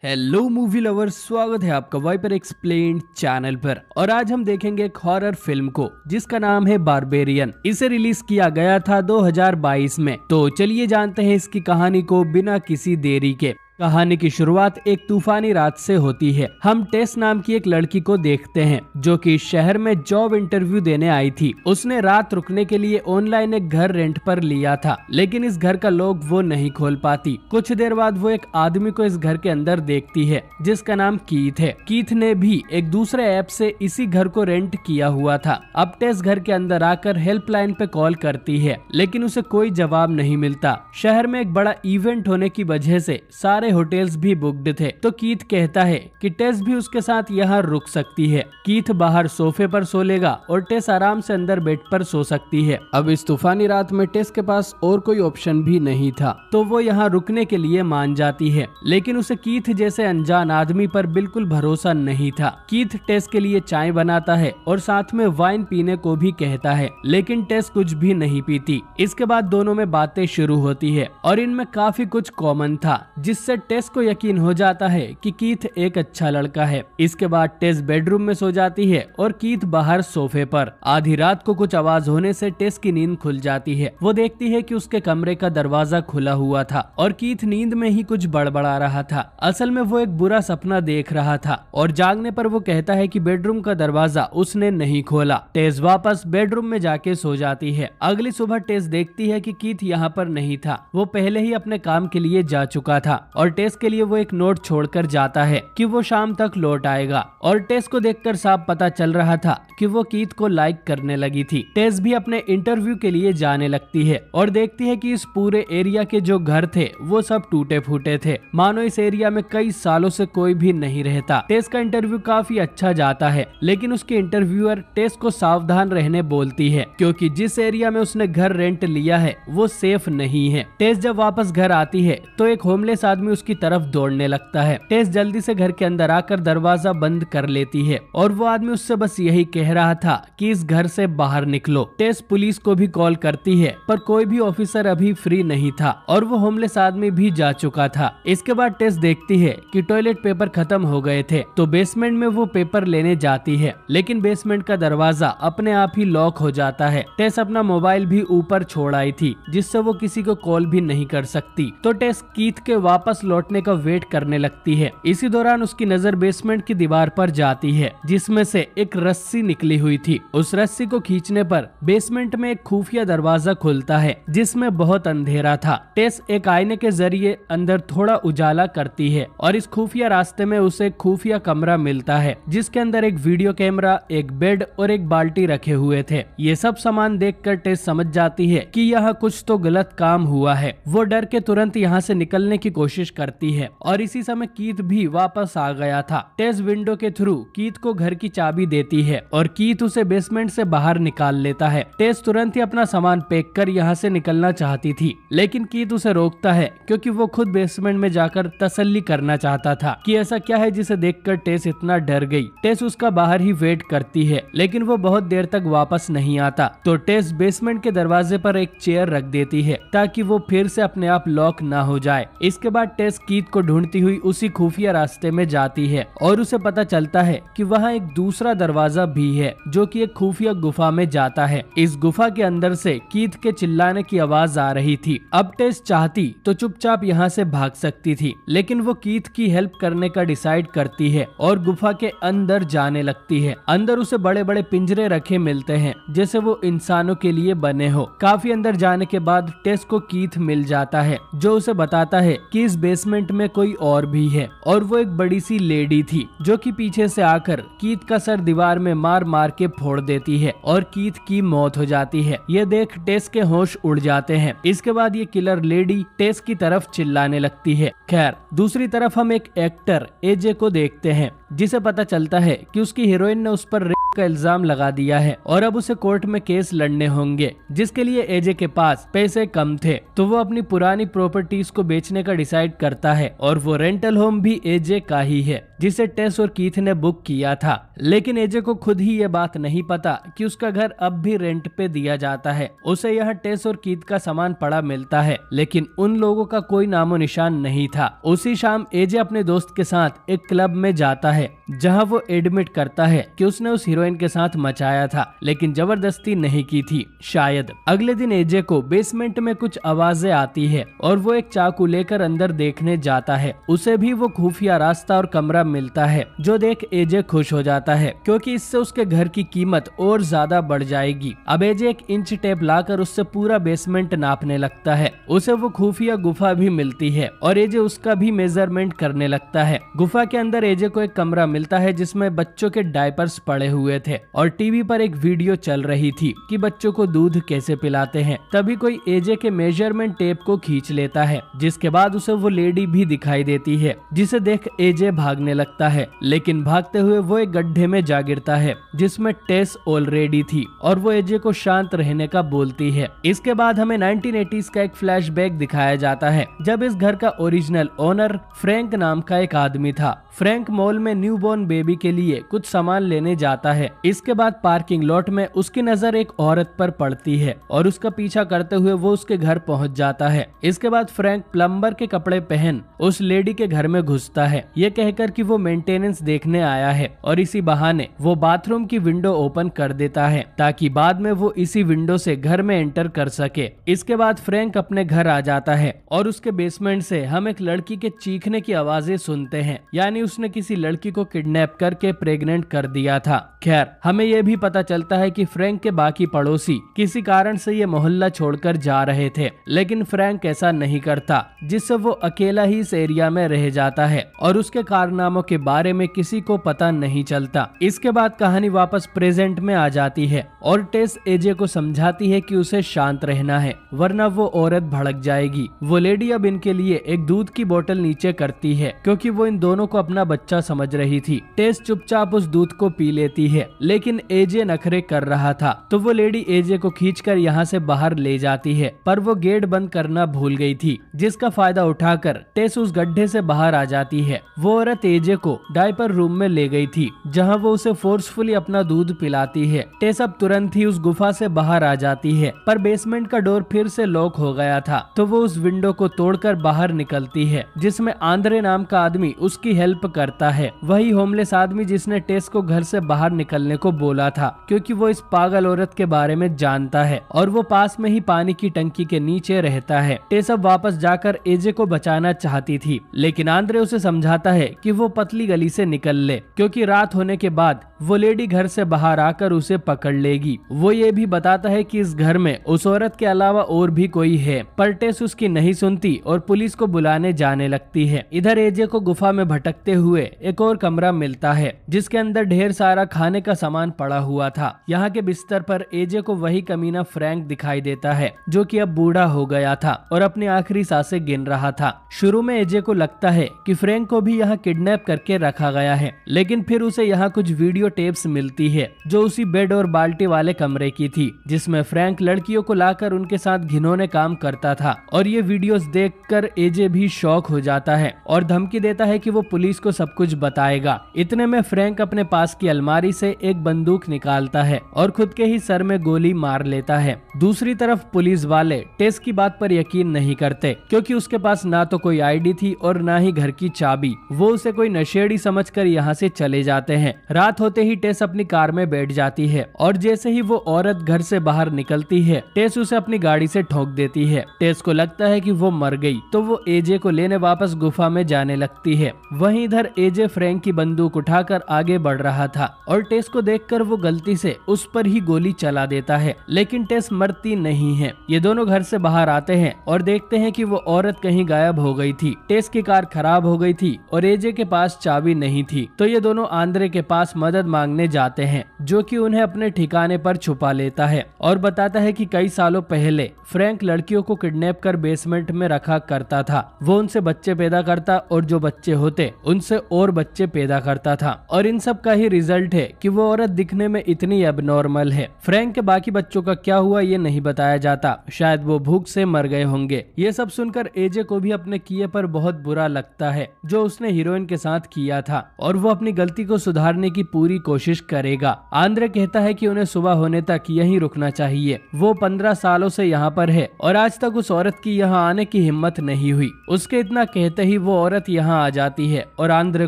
Hello movie lovers, स्वागत है आपका वाइपर एक्सप्लेन्ड चैनल पर। और आज हम देखेंगे एक हॉरर फिल्म को जिसका नाम है बारबेरियन। इसे रिलीज किया गया था 2022 में। तो चलिए जानते हैं इसकी कहानी को बिना किसी देरी के। कहानी की शुरुआत एक तूफानी रात से होती है। हम टेस नाम की एक लड़की को देखते हैं जो कि शहर में जॉब इंटरव्यू देने आई थी। उसने रात रुकने के लिए ऑनलाइन एक घर रेंट पर लिया था, लेकिन इस घर का लॉक वो नहीं खोल पाती। कुछ देर बाद वो एक आदमी को इस घर के अंदर देखती है जिसका नाम कीथ है। कीथ ने भी एक दूसरे ऐप से इसी घर को रेंट किया हुआ था। अब टेस घर के अंदर आकर हेल्पलाइन पे कॉल करती है, लेकिन उसे कोई जवाब नहीं मिलता। शहर में एक बड़ा इवेंट होने की वजह से सारे होटल्स भी बुक्ड थे। तो कीथ कहता है कि टेस भी उसके साथ यहाँ रुक सकती है। कीथ बाहर सोफे पर सो लेगा और टेस आराम से अंदर बेड पर सो सकती है। अब इस तूफानी रात में टेस के पास और कोई ऑप्शन भी नहीं था, तो वो यहाँ रुकने के लिए मान जाती है। लेकिन उसे कीथ जैसे अनजान आदमी पर बिल्कुल भरोसा नहीं था। कीथ टेस के लिए चाय बनाता है और साथ में वाइन पीने को भी कहता है, लेकिन टेस कुछ भी नहीं पीती। इसके बाद दोनों में बातें शुरू होती है और इनमें काफी कुछ कॉमन था, जिससे टेस को यकीन हो जाता है कि कीथ एक अच्छा लड़का है। इसके बाद टेस बेडरूम में सो जाती है और कीथ बाहर सोफे पर। आधी रात को कुछ आवाज होने से टेस की नींद खुल जाती है। वो देखती है कि उसके कमरे का दरवाजा खुला हुआ था और कीथ नींद में ही कुछ बड़बड़ा रहा था। असल में वो एक बुरा सपना देख रहा था और जागने पर वो कहता है कि बेडरूम का दरवाजा उसने नहीं खोला। टेस वापस बेडरूम में जाके सो जाती है। अगली सुबह टेस देखती है कि कीथ यहाँ पर नहीं था। वो पहले ही अपने काम के लिए जा चुका था और टेस के लिए वो एक नोट छोड़कर जाता है कि वो शाम तक लौट आएगा। और टेस को देखकर साफ पता चल रहा था कि वो कीथ को लाइक करने लगी थी। टेस भी अपने इंटरव्यू के लिए जाने लगती है और देखती है कि इस पूरे एरिया के जो घर थे वो सब टूटे फूटे थे, मानो इस एरिया में कई सालों से कोई भी नहीं रहता। टेस का इंटरव्यू काफी अच्छा जाता है, लेकिन उसके इंटरव्यूअर टेस को सावधान रहने बोलती है क्योंकि जिस एरिया में उसने घर रेंट लिया है वो सेफ नहीं है। टेस जब वापस घर आती है तो एक होमलेस आदमी उसकी तरफ दौड़ने लगता है। टेस जल्दी से घर के अंदर आकर दरवाजा बंद कर लेती है और वो आदमी उससे बस यही कह रहा था कि इस घर से बाहर निकलो। टेस पुलिस को भी कॉल करती है, पर कोई भी ऑफिसर अभी फ्री नहीं था और वो होमलेस आदमी भी जा चुका था। इसके बाद टेस देखती है कि टॉयलेट पेपर खत्म हो गए थे, तो बेसमेंट में वो पेपर लेने जाती है, लेकिन बेसमेंट का दरवाजा अपने आप ही लॉक हो जाता है। टेस अपना मोबाइल भी ऊपर छोड़ आई थी, जिससे वो किसी को कॉल भी नहीं कर सकती। तो टेस कीथ के वापस लौटने का वेट करने लगती है। इसी दौरान उसकी नजर बेसमेंट की दीवार पर जाती है, जिसमें से एक रस्सी निकली हुई थी। उस रस्सी को खींचने पर बेसमेंट में एक खुफिया दरवाजा खुलता है, जिसमें बहुत अंधेरा था। टेस एक आईने के जरिए अंदर थोड़ा उजाला करती है और इस खुफिया रास्ते में उसे एक खुफिया कमरा मिलता है, जिसके अंदर एक वीडियो कैमरा, एक बेड और एक बाल्टी रखे हुए थे। ये सब सामान देखकर टेस समझ जाती है कि यहाँ कुछ तो गलत काम हुआ है। वो डर के तुरंत यहाँ से निकलने की कोशिश करती है और इसी समय कीथ भी वापस आ गया था। टेस विंडो के थ्रू कीथ को घर की चाबी देती है और कीथ उसे बेसमेंट से बाहर निकाल लेता है। टेस तुरंत ही अपना सामान पैक कर यहाँ से निकलना चाहती थी, लेकिन कीथ उसे रोकता है क्योंकि वो खुद बेसमेंट में जाकर तसल्ली करना चाहता था कि ऐसा क्या है जिसे देखकर टेस इतना डर गई। टेस उसका बाहर ही वेट करती है, लेकिन वो बहुत देर तक वापस नहीं आता। तो टेस बेसमेंट के दरवाजे पर एक चेयर रख देती है ताकि वो फिर से अपने आप लॉक ना हो जाए। इसके बाद टेस कीथ को ढूंढती हुई उसी खुफिया रास्ते में जाती है और उसे पता चलता है कि वहाँ एक दूसरा दरवाजा भी है जो कि एक खुफिया गुफा में जाता है। इस गुफा के अंदर से कीथ के चिल्लाने की आवाज आ रही थी। अब टेस चाहती तो चुपचाप यहाँ से भाग सकती थी, लेकिन वो कीथ की हेल्प करने का डिसाइड करती है और गुफा के अंदर जाने लगती है। अंदर उसे बड़े बड़े पिंजरे रखे मिलते हैं जैसे वो इंसानों के लिए बने हो। काफी अंदर जाने के बाद टेस को कीथ मिल जाता है जो उसे बताता है कि इस बेसमेंट में कोई और भी है और वो एक बड़ी सी लेडी थी जो कि पीछे से आकर कीथ का सर दीवार में मार मार के फोड़ देती है और कीथ की मौत हो जाती है। ये देख टेस के होश उड़ जाते हैं। इसके बाद ये किलर लेडी टेस की तरफ चिल्लाने लगती है। खैर, दूसरी तरफ हम एक एक्टर एजे को देखते हैं जिसे पता चलता है कि उसकी हीरोइन ने उस पर रेप का इल्जाम लगा दिया है और अब उसे कोर्ट में केस लड़ने होंगे, जिसके लिए एजे के पास पैसे कम थे। तो वो अपनी पुरानी प्रॉपर्टीज को बेचने का डिसाइड करता है और वो रेंटल होम भी एजे का ही है जिसे टेस और कीथ ने बुक किया था। लेकिन एजे को खुद ही ये बात नहीं पता कि उसका घर अब भी रेंट पे दिया जाता है। उसे यहाँ टेस और कीथ का सामान पड़ा मिलता है, लेकिन उन लोगों का कोई नामो निशान नहीं था। उसी शाम एजे अपने दोस्त के साथ एक क्लब में जाता है जहाँ वो एडमिट करता है कि उसने उस हीरोइन के साथ मचाया था, लेकिन जबरदस्ती नहीं की थी शायद। अगले दिन एजे को बेसमेंट में कुछ आवाजें आती है और वो एक चाकू लेकर अंदर देखने जाता है। उसे भी वो खुफिया रास्ता और कमरा मिलता है, जो देख एजे खुश हो जाता है क्योंकि इससे उसके घर की कीमत और ज्यादा बढ़ जाएगी। अब एजे एक इंच टेप लाकर उससे पूरा बेसमेंट नापने लगता है। उसे वो खुफिया गुफा भी मिलती है और एजे उसका भी मेजरमेंट करने लगता है। गुफा के अंदर एजे को एक कमरा मिलता है जिसमें बच्चों के डायपर्स पड़े हुए थे और टीवी पर एक वीडियो चल रही थी कि बच्चों को दूध कैसे पिलाते हैं। तभी कोई एजे के मेजरमेंट टेप को खींच लेता है, जिसके बाद उसे वो लेडी भी दिखाई देती है, जिसे देख एजे भागने लगता है। लेकिन भागते हुए वो एक गड्ढे में जा गिरता है जिसमें टेस ऑलरेडी थी और वो एजे को शांत रहने का बोलती है। इसके बाद हमें 1980s का एक फ्लैशबैक दिखाया जाता है जब इस घर का ओरिजिनल ओनर फ्रैंक नाम का एक आदमी था। फ्रैंक मॉल में न्यूबॉर्न बेबी के लिए कुछ सामान लेने जाता है। इसके बाद पार्किंग लॉट में उसकी नजर एक औरत पर पड़ती है और उसका पीछा करते हुए वो उसके घर पहुंच जाता है। इसके बाद फ्रैंक प्लम्बर के कपड़े पहन उस लेडी के घर में घुसता है, ये कहकर कि वो मेंटेनेंस देखने आया है और इसी बहाने वो बाथरूम की विंडो ओपन कर देता है ताकि बाद में वो इसी विंडो से घर में एंटर कर सके। इसके बाद फ्रैंक अपने घर आ जाता है और उसके बेसमेंट से हम एक लड़की के चीखने की आवाजें सुनते हैं, यानी उसने किसी लड़की को किडनैप करके प्रेग्नेंट कर दिया था। खैर, हमें यह भी पता चलता है कि फ्रैंक के बाकी पड़ोसी किसी कारण से ये मोहल्ला छोड़कर जा रहे थे, लेकिन फ्रैंक ऐसा नहीं करता, जिससे वो अकेला ही इस एरिया में रह जाता है और उसके कारनामों के बारे में किसी को पता नहीं चलता। इसके बाद कहानी वापस प्रेजेंट में आ जाती है और टेस एजे को समझाती है कि उसे शांत रहना है वरना वो औरत भड़क जाएगी। वो लेडी अब इनके लिए एक दूध की बोतल नीचे करती है क्योंकि वो इन दोनों को अपना बच्चा समझ रही थी। टेस चुपचाप उस दूध को पी लेती है, लेकिन एजे नखरे कर रहा था तो वो लेडी एजे को खींचकर यहाँ से बाहर ले जाती है, पर वो गेट बंद करना भूल गई थी, जिसका फायदा उठाकर टेस उस गड्ढे से बाहर आ जाती है। वो औरत एजे को डायपर रूम में ले गई थी जहाँ वो उसे फोर्सफुली अपना दूध पिलाती है। टेस अब तुरंत ही उस गुफा से बाहर आ जाती है, पर बेसमेंट का डोर फिर से लॉक हो गया था तो वो उस विंडो को तोड़कर बाहर निकलती है, जिसमें आंद्रे नाम का आदमी उसकी हेल्प करता है। वही होमलेस आदमी जिसने टेस को घर से बाहर निकलने को बोला था, क्योंकि वो इस पागल औरत के बारे में जानता है और वो पास में ही पानी की टंकी के नीचे रहता है। टेस अब वापस जाकर एजे को बचाना चाहती थी, लेकिन आंद्रे उसे समझाता है कि वो पतली गली से निकल ले, क्योंकि रात होने के बाद वो लेडी घर से बाहर आकर उसे पकड़ लेगी। वो ये भी बताता है कि इस घर में उस औरत के अलावा और भी कोई है, पर टेस उसकी नहीं सुनती और पुलिस को बुलाने जाने लगती है। इधर एजे को गुफा में भटकते हुए एक और कमरा मिलता है जिसके अंदर ढेर सारा खाने का सामान पड़ा हुआ था। यहाँ के बिस्तर पर एजे को वही कमीना फ्रैंक दिखाई देता है जो कि अब बूढ़ा हो गया था और अपनी आखिरी सांसें गिन रहा था। शुरू में एजे को लगता है कि फ्रैंक को भी यहाँ किडनैप करके रखा गया है, लेकिन फिर उसे यहाँ कुछ वीडियो टेप्स मिलती है जो उसी बेड और बाल्टी वाले कमरे की थी जिसमें फ्रैंक लड़कियों को लाकर उनके साथ घिनौने काम करता था। और ये वीडियोस देखकर एजे भी शॉक हो जाता है और धमकी देता है कि वो पुलिस को सब कुछ बताएगा। इतने में फ्रैंक अपने पास की अलमारी से एक बंदूक निकालता है और खुद के ही सर में गोली मार लेता है। दूसरी तरफ पुलिस वाले टेस की बात पर यकीन नहीं करते, क्योंकि उसके पास ना तो कोई आईडी थी और ना ही घर की चाबी। वो उसे कोई नशेड़ी समझकर यहाँ से चले जाते हैं। रात होते ही टेस अपनी कार में बैठ जाती है और जैसे ही वो औरत घर से बाहर निकलती है, टेस उसे अपनी गाड़ी से ठोक देती है। टेस को लगता है कि वो मर गई तो वो एजे को लेने वापस गुफा में जाने लगती है। वहीं इधर एजे फ्रैंक की बंदूक उठाकर आगे बढ़ रहा था और टेस को देखकर वो गलती से उस पर ही गोली चला देता है, लेकिन टेस मरती नहीं है। ये दोनों घर से बाहर आते हैं और देखते हैं कि वो औरत कहीं गायब हो गई थी। टेस की कार खराब हो गई थी और एजे के पास चाबी नहीं थी, तो ये दोनों आंद्रे के पास मदद मांगने जाते हैं, जो कि उन्हें अपने ठिकाने पर छुपा लेता है और बताता है कि कई सालों पहले फ्रैंक लड़कियों को किडनैप कर बेसमेंट में रखा करता था। वो उनसे बच्चे पैदा करता और जो बच्चे होते उनसे और बच्चे पैदा करता था, और इन सब का ही रिजल्ट है कि वो औरत दिखने में इतनी एबनॉर्मल है। फ्रैंक के बाकी बच्चों का क्या हुआ ये नहीं बताया जाता, शायद वो भूख से मर गए होंगे। ये सब सुनकर एजे को भी अपने किए पर बहुत बुरा लगता है जो उसने हीरोइन के साथ किया था, और वो अपनी गलती को सुधारने की पूरी कोशिश करेगा। आंद्रे कहता है कि उन्हें सुबह होने तक यहीं रुकना चाहिए। वो 15 सालों से यहाँ पर है और आज तक उस औरत की यहाँ आने की हिम्मत नहीं हुई। उसके इतना कहते ही वो औरत यहाँ आ जाती है और आंद्रे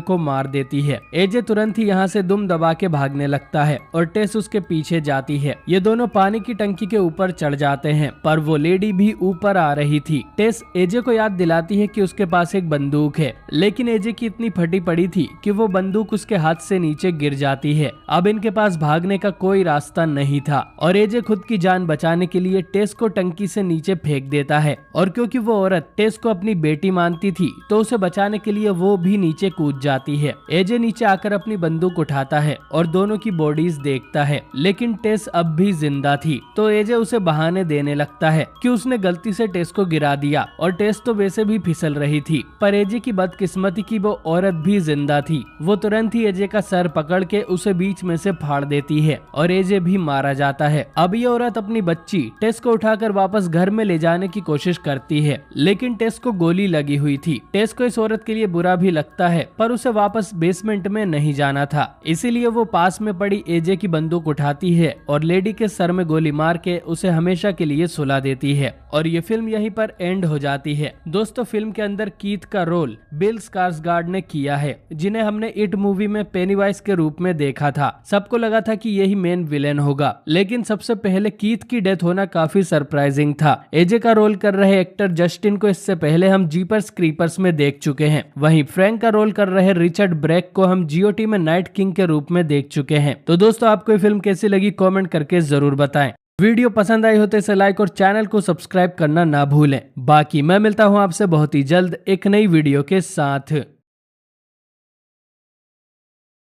को मार देती है। एजे तुरंत ही यहाँ से दुम दबा के भागने लगता है और टेस उसके पीछे जाती है। ये दोनों पानी की टंकी के ऊपर चढ़ जाते हैं, पर वो लेडी भी ऊपर आ रही थी। टेस एजे को याद दिलाती है कि उसके पास एक बंदूक है, लेकिन एजे की इतनी फटी पड़ी थी कि वो बंदूक उसके हाथ से नीचे गिर जाती है। अब इनके पास भागने का कोई रास्ता नहीं था और एजे खुद की जान बचाने के लिए टेस को टंकी से नीचे फेंक देता है। और क्योंकि वो औरत टेस को अपनी बेटी मानती थी तो उसे बचाने के लिए वो भी नीचे कूद जाती है। एजे नीचे आकर अपनी बंदूक उठाता है और दोनों की बॉडीज देखता है, लेकिन टेस अब भी जिंदा थी। तो एजे उसे बहाने देने लगता है कि उसने गलती से टेस को गिरा दिया और टेस तो वैसे भी फिसल रही थी। पर एजे की बदकिस्मती की वो औरत भी जिंदा थी। वो तुरंत ही एजे का सर पकड़ के उसे बीच में से फाड़ देती है और एजे भी मारा जाता है। अब ये औरत अपनी बच्ची टेस को उठाकर वापस घर में ले जाने की कोशिश करती है, लेकिन टेस को गोली लगी हुई थी। टेस को इस औरत के लिए बुरा भी लगता है, पर उसे वापस बेसमेंट में नहीं जाना था, इसीलिए वो पास में पड़ी एजे की बंदूक उठाती है और लेडी के सर में गोली मार के उसे हमेशा के लिए सुला देती है। और ये फिल्म यहीं पर एंड हो जाती है। दोस्तों, फिल्म के अंदर कीथ का रोल बिल स्कार्सगार्ड ने किया है, जिन्हें हमने इट मूवी में पेनीवाइज के रूप में देखा था। सबको लगा था कि यही मेन विलेन होगा, लेकिन सबसे पहले कीथ की डेथ होना काफी सरप्राइजिंग था। एजे का रोल कर रहे एक्टर जस्टिन को इससे पहले हम जीपर्स क्रीपर्स में देख चुके हैं। वहीं फ्रैंक का रोल कर रहे रिचर्ड ब्रेक को हम जीओटी में नाइट किंग के रूप में देख चुके हैं। तो दोस्तों, आपको ये फिल्म कैसी लगी कमेंट करके जरूर बताएं। वीडियो पसंद आई हो तो इसे लाइक और चैनल को सब्सक्राइब करना ना भूलें। बाकी मैं मिलता हूं आपसे बहुत ही जल्द एक नई वीडियो के साथ।